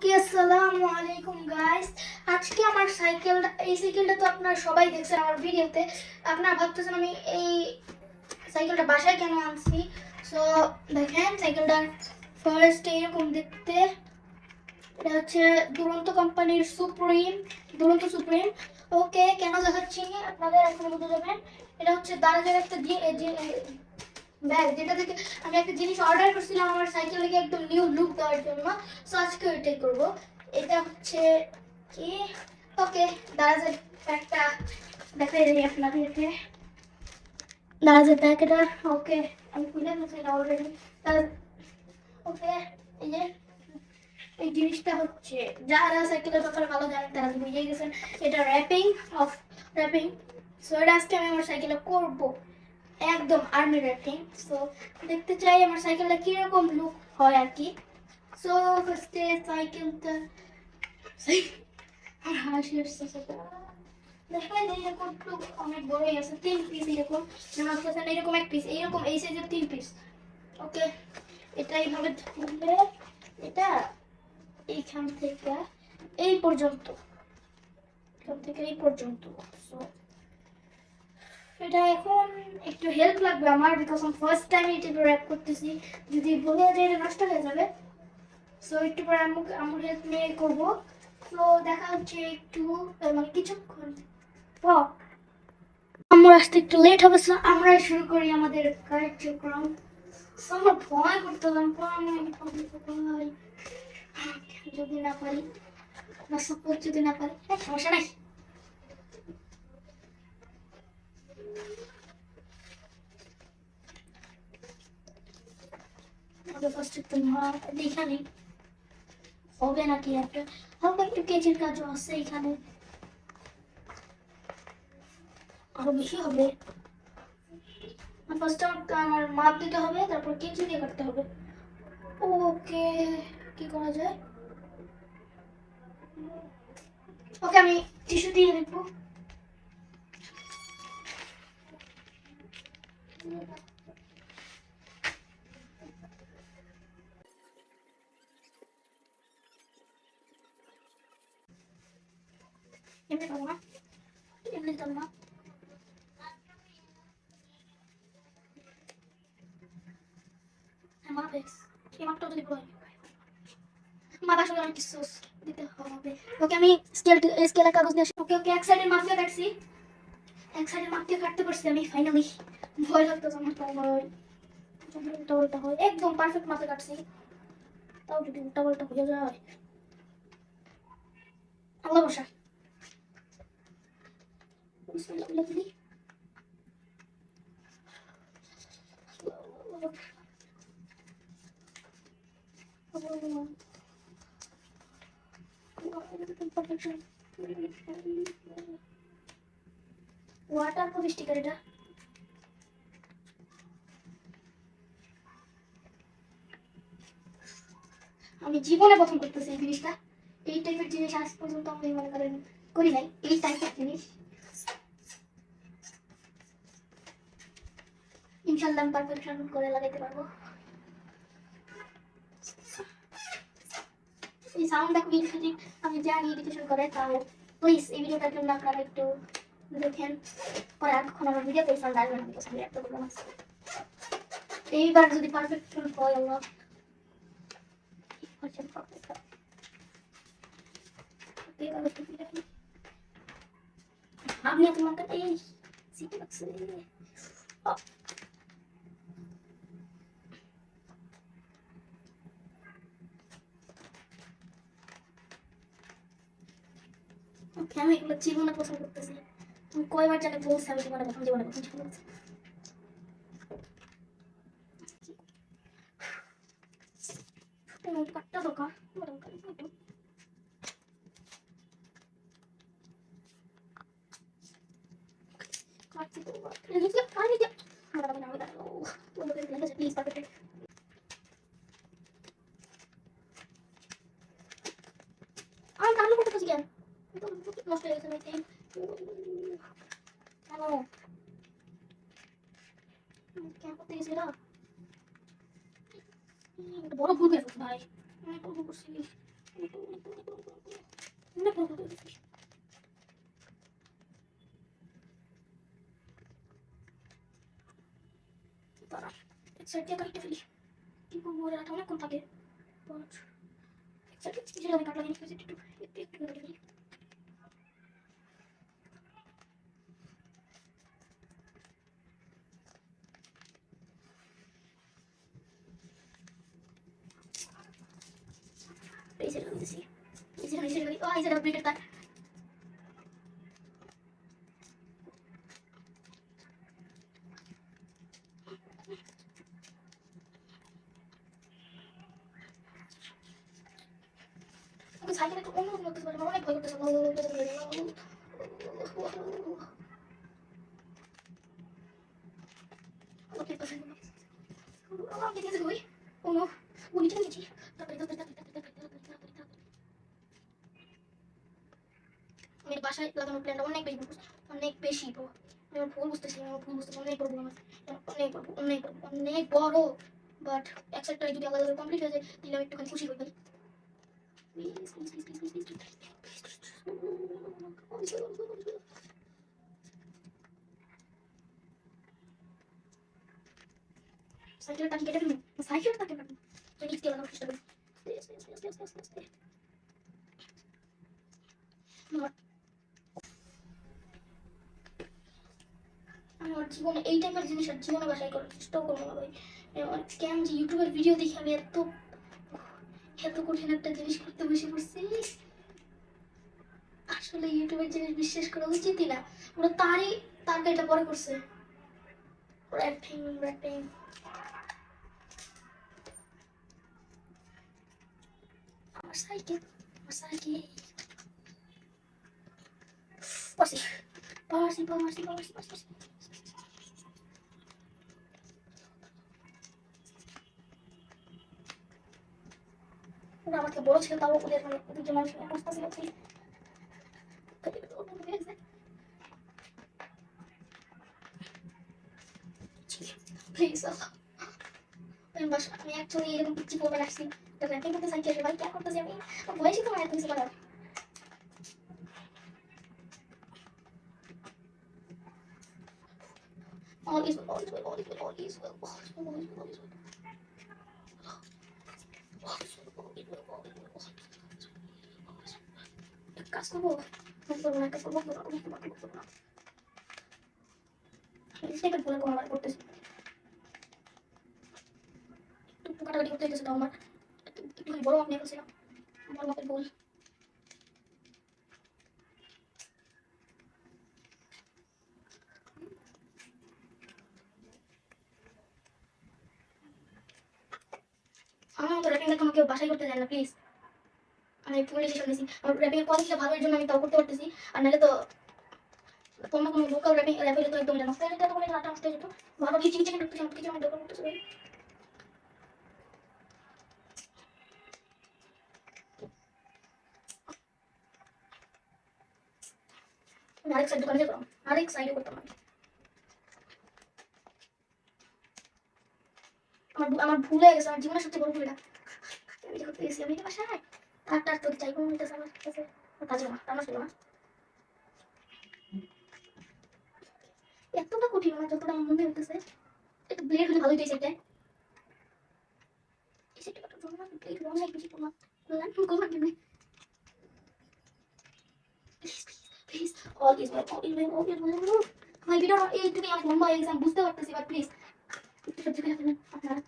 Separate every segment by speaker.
Speaker 1: ওকে, আসসালামু আলাইকুম গাইস। আজকে আমার সাইকেলটা, এই সাইকেলটা তো আপনারা সবাই দেখছেন আমার ভিডিওতে। আপনারা ভাবতেছেন আমি এই সাইকেলটা বাসায় কেন আনছি। সো দেখেন সাইকেলটার ফার্স্ট এরকম দেখতে। এটা হচ্ছে দুরন্ত কোম্পানির দুরন্ত সুপ্রিম। ওকে, কেন দেখাচ্ছি আপনাদের এখন বুঝে যাবেন। এটা হচ্ছে দারাজের একটা ব্যাগ, যেটা থেকে আমি একটা জিনিস অর্ডার করছিলাম আমার সাইকেলকে একদম নিউ লুক দেওয়ার জন্য। সো আজকে ওইটাই করবো। এটা হচ্ছে কি, ওকে, দারাজের ব্যাগটা দেখাই দিই আপনাদেরকে। দারাজের ব্যাগ এটা। ওকে, আমি খুলে ফেলছি এটা অলরেডি। ওকে, এই যে এই জিনিসটা হচ্ছে, যারা সাইকেলের ব্যাপারে ভালো জানেন তারা বুঝে গেছেন। এটা র্যাপিং। সো এটা আজকে আমি আমার সাইকেলে করবো, একদম আর্মি র্যাপিং। সো দেখতে চাই আমার সাইকেলটা কিরকম লুক হয় আর কি। সো ফার্স্টে সাইকেলটা আর হাসি আসছে সেটা দেখাই দিই। এরকম অনেক বড়ই আছে, 3 পিস এরকম। এরকম এক পিস, এইরকম এই সাইজের 3 পিস। ওকে, এটা এইভাবে ধরলে এটা এইখান থেকে এই পর্যন্ত, এখান থেকে এই পর্যন্ত। সো এটা এখন একটু হেল্প লাগবে আমার, বিকজ আমি ফার্স্ট টাইম এটা র্যাপ করতেছি। যদি ভুলে যায় এটা নষ্ট হয়ে যাবে। সো একটু পরে আম্মুর হেল্প নিয়ে করবো। তো দেখা হচ্ছে একটু, মানে কিছুক্ষণ পর। আম্মুর আসতে একটু লেট হবে, সো আমরাই শুরু করি আমাদের কার্যক্রম। সো আমার ভয় করতেলাম, ভয় যদি না পারি, না সাপোজ যদি না পারি, সমস্যা নাই। ফার্স্ট একটু দেখা নেই হবে নাকি। একটা হালকা একটু কেজির কাজও আছে এখানে, আরো বেশি হবে। ফার্স্ট আমার মাপ দিতে হবে, তারপর কেজি দিয়ে কাটতে হবে। ওকে, কি করা যায়? ওকে, আমি টিস্যু দিয়ে দেখবো। এমনি পাবো না, এমনি দিতাম না। মাপ এই মাপটা যদি হয়, মাপ আসলে অনেক কিছু দিতে হবে। ওকে, আমি স্কেলের কাগজ নিয়ে আসি। ওকে ওকে, এক সাইডের মাপ দিয়ে কাটছি, এক সাইডের মাপ দিয়ে কাটতে পারছি আমি ফাইনালি। ভয় লাগতো আমার, তাই হয় উল্টা উল্টা হয়। একদম পারফেক্ট মাপে কাটছি, তাও যদি উল্টা উল্টা হয়ে যায় আল্লাহ বসা। ওয়াটার প্রুফ স্টিকার এটা। আমি জীবনে প্রথম করতেছি এই জিনিসটা। এই টাইপের জিনিস আজ পর্যন্ত আমি মনে করেন করি নাই, এই টাইপের জিনিস। ইনশাল্লাহ আমি পারফেকশন করে লাগাইতে পারবো। এই সাউন্ডটা খুবই ইনফিনিটিভ, আমি জানি ইরিটেশন করে, তাও প্লিজ এই ভিডিওটার জন্য আপনারা একটু দেখেন। পরে এখন আমার ভিডিওতে এই সাউন্ড আসবে না, বিকজ আমি একটা প্রবলেম আছে। এইবার যদি পারফেকশন হয় আল্লাহ, আমি তোমাকে এই সিটি লাগছে। ওকে, আমি এগুলো জীবনে পছন্দ করতেছি। তুমি কয়বার জানি বলছি আমি জীবনে পছন্দ করছি। কাটটা দোকান কাটছি তো প্লিজ পারফেক্ট। আমি কান্না করতেছি কেন, নষ্ট হয়ে গেছে ভাই। কেন কেন করতে গেছি এটা? বড় ভুল করেছিস ভাই, অনেক ভুল করছিস। সাইড দিয়ে কাটতে ফেলি কি করবো ওরা অনেকক্ষণ থাকে সাইড দিয়ে আমি কাটলাম একটু একটু একটু কেটে ফেলি এই সাইড দিছি এই সাইড ব্রেকের তার সাইকেল একটু অন্য করতে পারে অনেক ভয় করতেছে বাসায় লাগানোর প্ল্যানটা অনেক বেশি আমি ভুল বুঝতেছি অনেক বড় অনেক বড় বাট এক সাইডটা যদি আলাদা কমপ্লিট হয়ে যায় তাহলে আমি একটুখানি খুশি হয়ে যাই সাইকেলটাকে কেটে ফেলবো সাইকেলটাকে কাটবো নিচ দিয়ে লাগানোর চেষ্টা করি আমার জীবনে এই টাইপের জিনিস আর জীবনে বাসায় করার চেষ্টাও করবো না ভাই কেন যে ইউটিউবের ভিডিও দেখে আমি এত কঠিন একটা জিনিস করতে বসে পড়ছি আসলে ইউটিউবের জিনিস বিশ্বাস করা উচিতই না ওরা তারটা এটা পরে করছে র্যাপিং আমার সাইকেল পারছি ওরা আমাকে বড় ছিল তাও ওদের মানে দুজন মানুষ অবস্থা ছিল প্লিজ আমি অ্যাকচুয়ালি এরকম কিছু করবে রাখছি র্যাপিং করতে সাইকেল ভাই क्या করতেছি আমি বয়সই তো মায়ের কিছু করার all is well কাজ করবো করতেছি কাটাকাটি করতে হইতেছে আমার একটুখানি বড় মাপ নিয়ে ফেলছিলাম বড় মাপের বই আমার মতো র্যাপিং দেখো কেউ বাসায় করতে যায় না প্লিজ আমি ফুল ডিসিশন নিয়েছি আমার র্যাপিংয়ের কোয়ালিটিটা ভালোর জন্য আমি তাও করতে পারতেছি আর নাহলে তো তোমরা কোনো লোকাল র্যাপিং তো একদম জানো এটা তো কোনো আটা আসতে যেত ভালো কিছু করতেছি আমার কিছু আমি দরকার করতেছি আরেক সাইড দোকানে যেতাম আরেক সাইডে করতাম আমার ভুল হয়ে গেছে আমার জীবনের সবচেয়ে বড় ভুল এটা আমি যে করতে গেছি আমি বাসায় তার তো চাইবো মিলতেছে আমার কাছে কাজে না রান্না ছিল না এতটা কঠিন না যতটা আমার মনে হইতেছে একটা ব্লেড হলে ভালোই হইতেছে এটা এই সেটটা তো জন্য ব্লেড হলে অনেক বেশি তোমার করলাম কেমনে প্লিজ all is well ভাই ভিডিও এইটুকুই অনেক লম্বা হয়ে গেছে আমি বুঝতে পারতেছি বাট প্লিজ একটু সহ্য করে ফেলেন আপনারা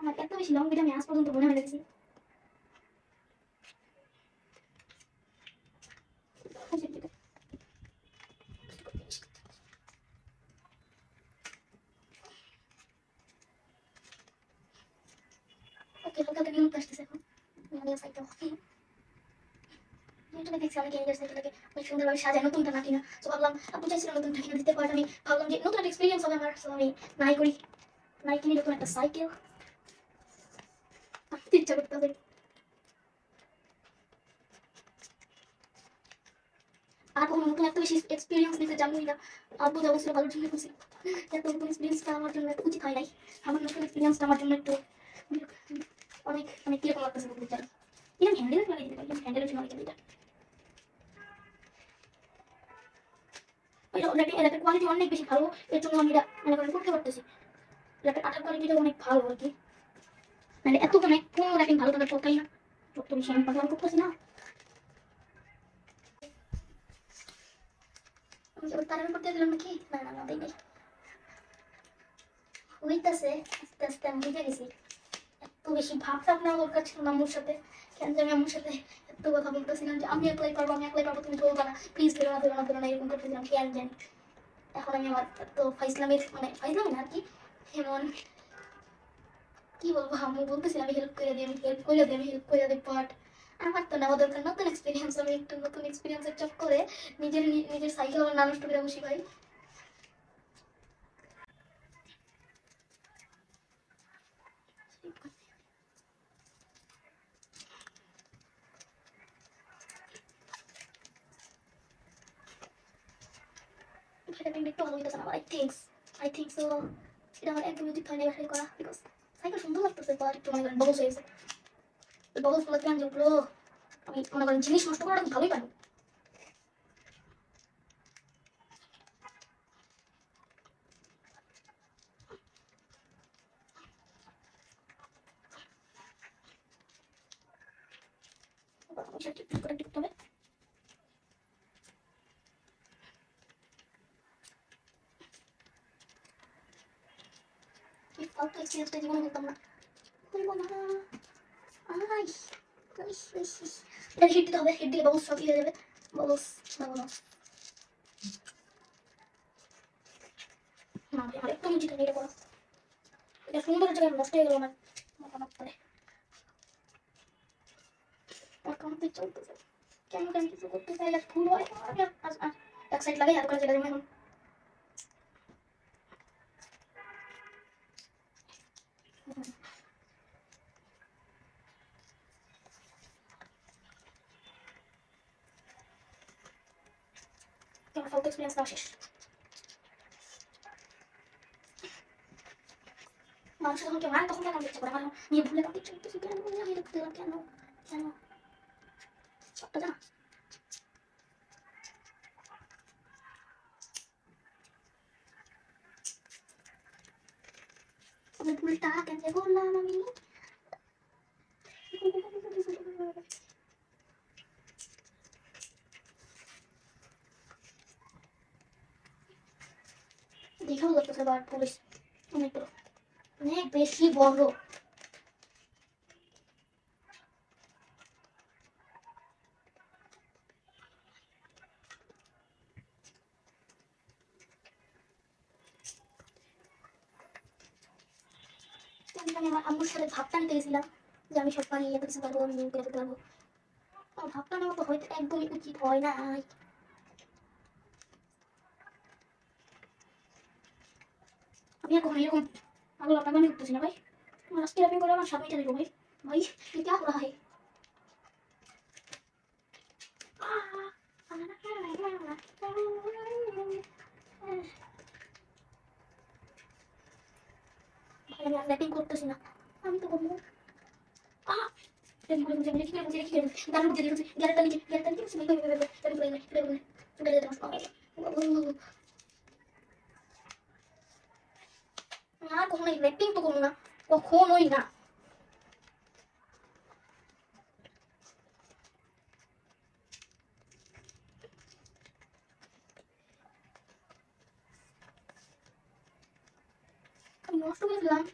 Speaker 1: আমার এত বেশি লং ভিডিও আমি আজ পর্যন্ত মনে হয় গেছি ওকে হালকা নিয়ে আসতেছে এখন আমি সাইকেল ইউটিউবে দেখছি অনেকে নিজের সাইকেলটাকে অনেক সুন্দরভাবে সাজায় নতুনটা না কিনা তো ভাবলাম আপু চাইছিল নতুনটা কিনে দিতে পারে আমি ভাবলাম যে নতুন একটা এক্সপিরিয়েন্স হবে আমার তো আমি নাই কিনে নতুন একটা সাইকেল ইচ্ছা করতে আর কোনো নতুন এত বেশি এক্সপিরিয়েন্স নিতে জানোই না আব্বু যা বলছিল ভালোর জন্য বলছিল এত নতুন এক্সপিরিয়েন্সটা আমার জন্য একটু উচিত হয় নাই আমার নতুন এক্সপিরিয়েন্সটা আমার জন্য একটু অনেক অনেক কিরকম লাগতেছে বুঝতে এরকম হ্যান্ডেল লাগিয়ে দিতে পারি হ্যান্ডেলের জন্য লাগিয়ে দিতে র্যাপের কোয়ালিটি অনেক বেশি ভালো, এর জন্য আমি এটা মনে করেন করতে পারতেছি। র্যাপের আঠার কোয়ালিটিটা অনেক ভালো আর কি, মানে এত মানে কোনো র্যাপিং ভালো তাদের চলতেই না, যত বেশি আমি পাগলাম করতেছি না। আমি ওর তারের উপর দিয়ে দিলাম নাকি? না না না, দেই নাই, হইতাছে আস্তে আস্তে। আমি বুঝে গেছি এত বেশি ভাবসাব নেওয়া দরকার ছিল না আম্মুর সাথে। কেন যে আমি আম্মুর সাথে এত কথা বলতেছিলাম যে আমি একলাই পারবো, আমি একলাই পারবো, তুমি ধরবা না, প্লিজ ধরো না, ধরো না, ধরো না, এরকম করতেছিলাম কেন জানি। এখন আমি আমার এত ফাইজলামের মানে ফাইজলামি না আর কি, এমন কি বলবো, আম্মু বলতেছিল আমি হেল্প করে দিই, আমি হেল্প করে দিই, আমি হেল্প করে দিই, বাট আমার তো নেওয়া দরকার নতুন এক্সপিরিয়েন্স। আমি একটু নতুন এক্সপিরিয়েন্সের চক করে নিজের সাইকেল আমার না নষ্ট করে বসি ভাই। একটু ভালো হইতেছে না, আই থিঙ্ক সো এটা আমার একদম উচিত হয়নি বাসায় করা, বিকজ সাইকেল সুন্দর লাগতেছে, বাট একটু মনে করেন ববলস হয়ে গেছে। ববলস গুলো কেন যে উঠলো, আমি মনে করেন জিনিস নষ্ট করাটা ভালোই পারি। এই ফালতু এক্সপিরিয়েন্সটা জীবনে করতাম না, করবো না। আই এটা হিট দিতে হবে, হিট দিলে বাবলস সব হয়ে যাবে। বাবলস না বাবলস না ভাই, আমার একদম উচিত হয়নি এটা করা। এটা সুন্দর জায়গায় নষ্ট হয়ে গেল আমার মতামত করে। আমার কামতে চলতেছে কেন, কেন কিছু করতে চাইলে ভুল হয়। আমি এক সাইড লাগাই আর করে চলে যাবো এখন। আমার ফালতু এক্সপিরিয়েন্স দেওয়া শেষ। মানুষ যখন কেউ মারে তখন কেন ইচ্ছে করে, আমার নিয়ে ভুলে কাঁদতে চলতেছি কেন, আমি দেখতে দিলাম কেন, কেন সবটা জানা। আমি ভুলটা কেন যে করলাম আমি। দেখাও লাগতেছে বার পুলিশ অনেক বড়, অনেক বেশি বড়। আমি আমার আম্মুর সাথে ভাবটা নিতে গেছিলাম যে আমি সব পারি, এত কিছু পারবো, আমি করে ফেলতে পারবো। আমার ভাবটা নেওয়া তো হয়তো একদমই উচিত হয় না। আমি আর কখনো এরকম পাগল আপনাকে আমি করতেছি না ভাই। আমার আজকে র্যাপিং করে আমার স্বামীটা দেখবো ভাই। ভাই ये क्या हो रहा है? ভাই আমি আর র্যাপিং করতেছি না, আমি তো বলবো র্যাপিং করে বুঝে বুঝে কি করে বুঝে কি করে গান বুঝে দিয়েছি, গ্যারেটটা নিচে ভাই ভাই ভাই র্যাপিং করে চলে যেতে মাস না, কখনোই র্যাপিং তো করবো না, কখনোই না। আমি নষ্ট করে দিলাম।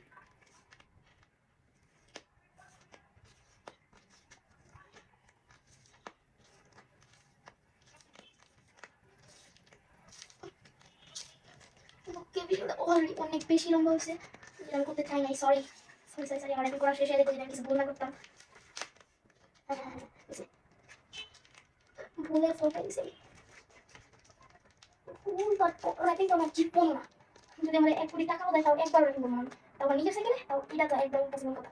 Speaker 1: ভিডিওটা অলরেডি অনেক বেশি লম্বা হয়েছে, আমি করতে চাই নাই, সরি সরি সরি সরি। আমার একদিন করা শেষে দেখো যদি আমি কিছু ভুল না করতাম। হ্যাঁ হ্যাঁ হ্যাঁ ভুলের ফলটা দিছে ভুল, বাট র্যাপিং তো আমার জীবন না। যদি আমার 1 কোটি টাকাও দেয় তাও একবার র্যাপিং করবো না, তাও আমার নিজের সাইকেলে, তাও এটা তো একদম ইম্পসিবল কথা।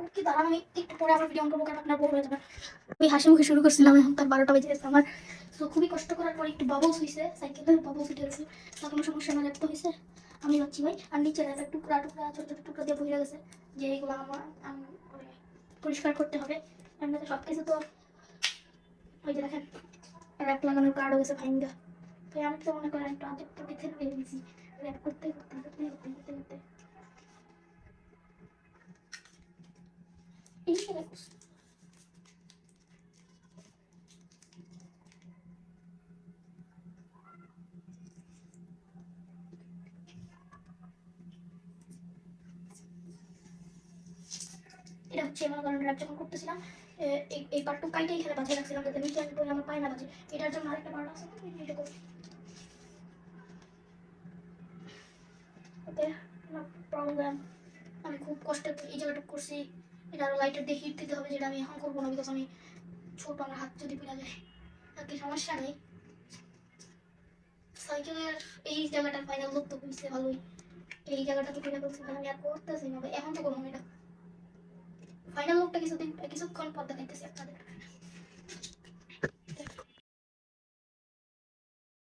Speaker 1: ওকে দাঁড়ান, আমি একটু পরে আবার ভিডিও অন করবো, কারণ আপনার বড় হয়ে যাবে। আমি হাসি মুখে শুরু করছিলাম, এখন তার 12টা বেজে গেছে আমার। সো খুবই কষ্ট করার পর একটু বাবলস হয়েছে, সাইকেলে বাবলস উঠে গেছে, তা কোনো সমস্যা না, ল্যাপটপ হয়েছে। আমি যাচ্ছি ভাই। আর নিচে র্যাপের টুকরা টুকরা ছোট ছোট টুকরা দিয়ে ভরে গেছে, যে এইগুলো আমার পরিষ্কার করতে হবে। এমনিতে সব কিছু তো ওই যে দেখেন র্যাপ লাগানোর কার্ড হয়েছে ভাইঙ্গা। তো আমি তো মনে করেন একটু আজব তো পিছিয়ে হয়ে গেছি র্যাপ করতে করতে করতে করতে করতে করতে এই র্যাপ এটা হচ্ছে মনে করেন র্যাপ যখন করতেছিলাম এই পার্টটু কাইটে এখানে বাজিয়ে রাখছিলাম যাতে নিচে আমি পরে আমার পায়ে না বাজে। এটার জন্য আরেকটা পার্ট আছে এটা করি ওকে প্রবলেম। আমি খুব কষ্টে এই জায়গাটা করছি। এটা আরো লাইটার দিয়ে হিট দিতে হবে যেটা আমি এখন করবো না বিকজ আমি ছোট আমার হাত যদি পড়ে যায় আর কি সমস্যা নেই। সাইকেলের এই জায়গাটার ফাইনাল লুক তো হয়েছে ভালোই। এই জায়গাটা তো করে বলছি আমি আর করতেছি না এখন তো করবো এটা ফাইনাল লুকটা কিছুক্ষণ পর দেখাইতেছি আপনাদের।